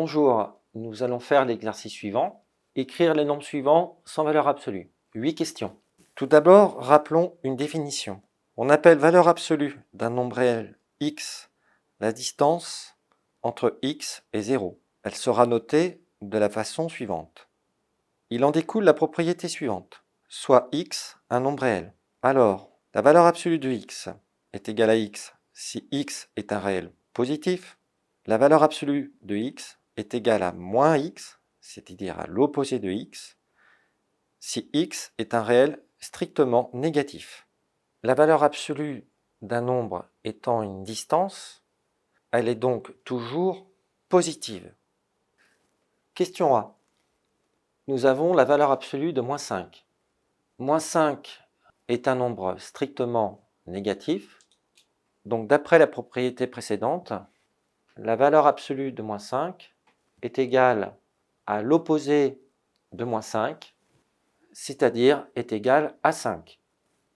Bonjour, nous allons faire l'exercice suivant. Écrire les nombres suivants sans valeur absolue. 8 questions. Tout d'abord, rappelons une définition. On appelle valeur absolue d'un nombre réel x la distance entre x et 0. Elle sera notée de la façon suivante. Il en découle la propriété suivante. Soit x un nombre réel. Alors, la valeur absolue de x est égale à x si x est un réel positif. La valeur absolue de x est égale à moins x, c'est-à-dire à l'opposé de x, si x est un réel strictement négatif. La valeur absolue d'un nombre étant une distance, elle est donc toujours positive. Question A. Nous avons la valeur absolue de moins 5. Moins 5 est un nombre strictement négatif. Donc d'après la propriété précédente, la valeur absolue de moins 5 est égale à l'opposé de moins 5, c'est-à-dire est égale à 5.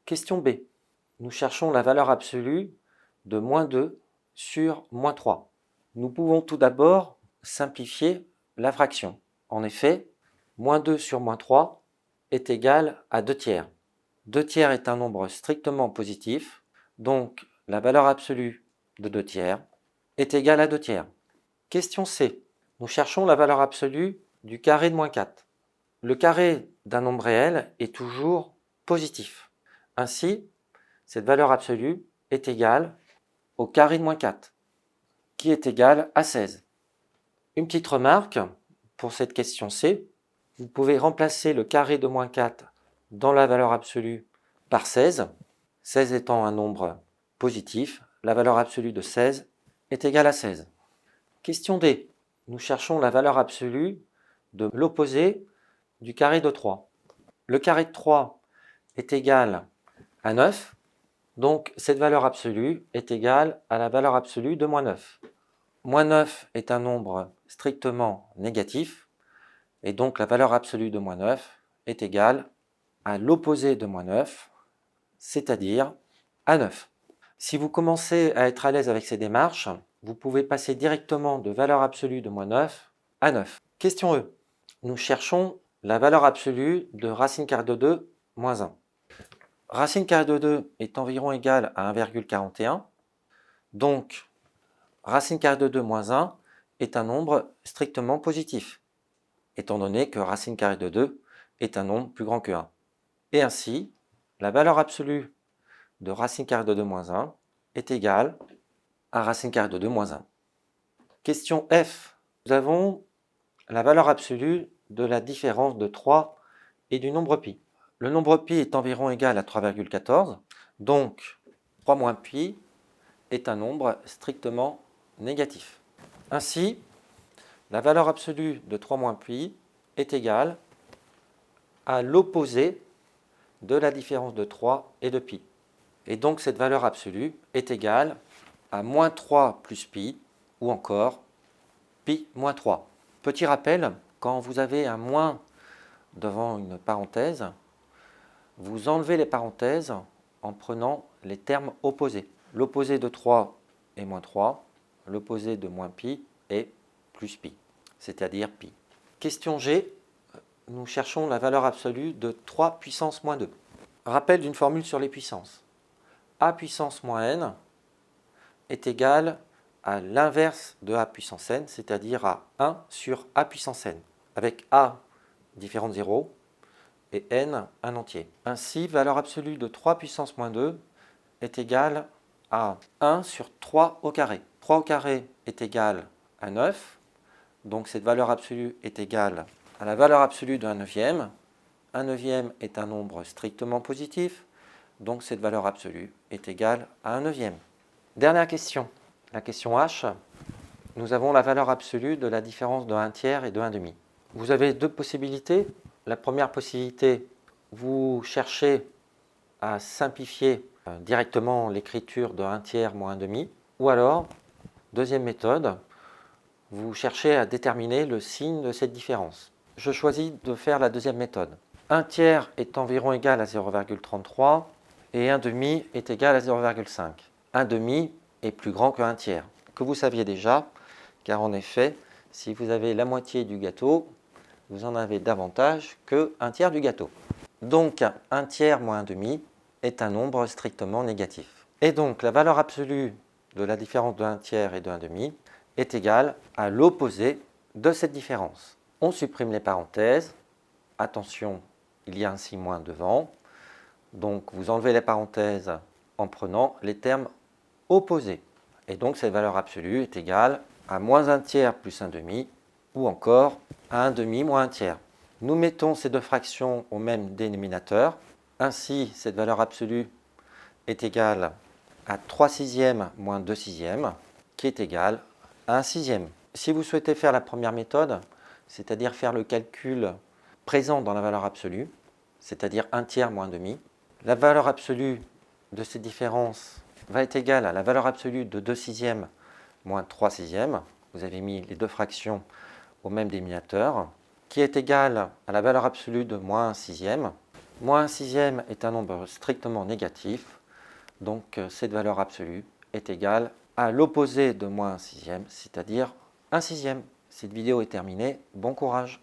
Question B. Nous cherchons la valeur absolue de moins 2 sur moins 3. Nous pouvons tout d'abord simplifier la fraction. En effet, moins 2 sur moins 3 est égal à 2 tiers. 2 tiers est un nombre strictement positif, donc la valeur absolue de 2 tiers est égale à 2 tiers. Question C. Nous cherchons la valeur absolue du carré de moins 4. Le carré d'un nombre réel est toujours positif. Ainsi, cette valeur absolue est égale au carré de moins 4, qui est égal à 16. Une petite remarque pour cette question C. Vous pouvez remplacer le carré de moins 4 dans la valeur absolue par 16. 16 étant un nombre positif, la valeur absolue de 16 est égale à 16. Question D. Nous cherchons la valeur absolue de l'opposé du carré de 3. Le carré de 3 est égal à 9, donc cette valeur absolue est égale à la valeur absolue de moins 9. Moins 9 est un nombre strictement négatif, et donc la valeur absolue de moins 9 est égale à l'opposé de moins 9, c'est-à-dire à 9. Si vous commencez à être à l'aise avec ces démarches, vous pouvez passer directement de valeur absolue de moins 9 à 9. Question E. Nous cherchons la valeur absolue de racine carrée de 2 moins 1. Racine carrée de 2 est environ égale à 1,41. Donc, racine carrée de 2 moins 1 est un nombre strictement positif, étant donné que racine carrée de 2 est un nombre plus grand que 1. Et ainsi, la valeur absolue de racine carrée de 2 moins 1 est égale à racine carrée de 2 moins 1. Question F. Nous avons la valeur absolue de la différence de 3 et du nombre pi. Le nombre pi est environ égal à 3,14, donc 3 moins pi est un nombre strictement négatif. Ainsi, la valeur absolue de 3 moins pi est égale à l'opposé de la différence de 3 et de pi. Et donc cette valeur absolue est égale à moins 3 plus pi, ou encore pi moins 3. Petit rappel, quand vous avez un moins devant une parenthèse, vous enlevez les parenthèses en prenant les termes opposés. L'opposé de 3 est moins 3, l'opposé de moins pi est plus pi, c'est-à-dire pi. Question G, nous cherchons la valeur absolue de 3 puissance moins 2. Rappel d'une formule sur les puissances. A puissance moins n est égal à l'inverse de A puissance n, c'est-à-dire à 1 sur A puissance n, avec A différent de 0 et n un entier. Ainsi, valeur absolue de 3 puissance moins 2 est égale à 1 sur 3 au carré. 3 au carré est égal à 9, donc cette valeur absolue est égale à la valeur absolue de 1 neuvième. 1 neuvième est un nombre strictement positif, donc cette valeur absolue est égale à 1 neuvième. Dernière question, la question H. Nous avons la valeur absolue de la différence de 1 tiers et de 1 demi. Vous avez deux possibilités. La première possibilité, vous cherchez à simplifier directement l'écriture de 1 tiers moins 1 demi. Ou alors, deuxième méthode, vous cherchez à déterminer le signe de cette différence. Je choisis de faire la deuxième méthode. 1 tiers est environ égal à 0,33 et 1 demi est égal à 0,5. 1 demi est plus grand que 1 tiers, que vous saviez déjà, car en effet, Si vous avez la moitié du gâteau, vous en avez davantage que un tiers du gâteau. Donc, un tiers moins un demi est un nombre strictement négatif. Et donc, la valeur absolue de la différence de 1 tiers et de 1 demi est égale à l'opposé de cette différence. On supprime les parenthèses. Attention, il y a un signe moins devant. Donc, vous enlevez les parenthèses en prenant les termes opposés. Et donc, cette valeur absolue est égale à moins 1 tiers plus 1 demi, ou encore à 1 demi moins 1 tiers. Nous mettons ces deux fractions au même dénominateur. Ainsi, cette valeur absolue est égale à 3 sixièmes moins 2 sixièmes, qui est égal à 1 sixième. Si vous souhaitez faire la première méthode, c'est-à-dire faire le calcul présent dans la valeur absolue, c'est-à-dire 1 tiers moins 1 demi, la valeur absolue de cette différence va être égale à la valeur absolue de 2 sixièmes moins 3 sixièmes. Vous avez mis les deux fractions au même dénominateur, qui est égale à la valeur absolue de moins 1 sixième. Moins 1 sixième est un nombre strictement négatif, donc cette valeur absolue est égale à l'opposé de moins 1 sixième, c'est-à-dire 1 sixième. Cette vidéo est terminée, bon courage!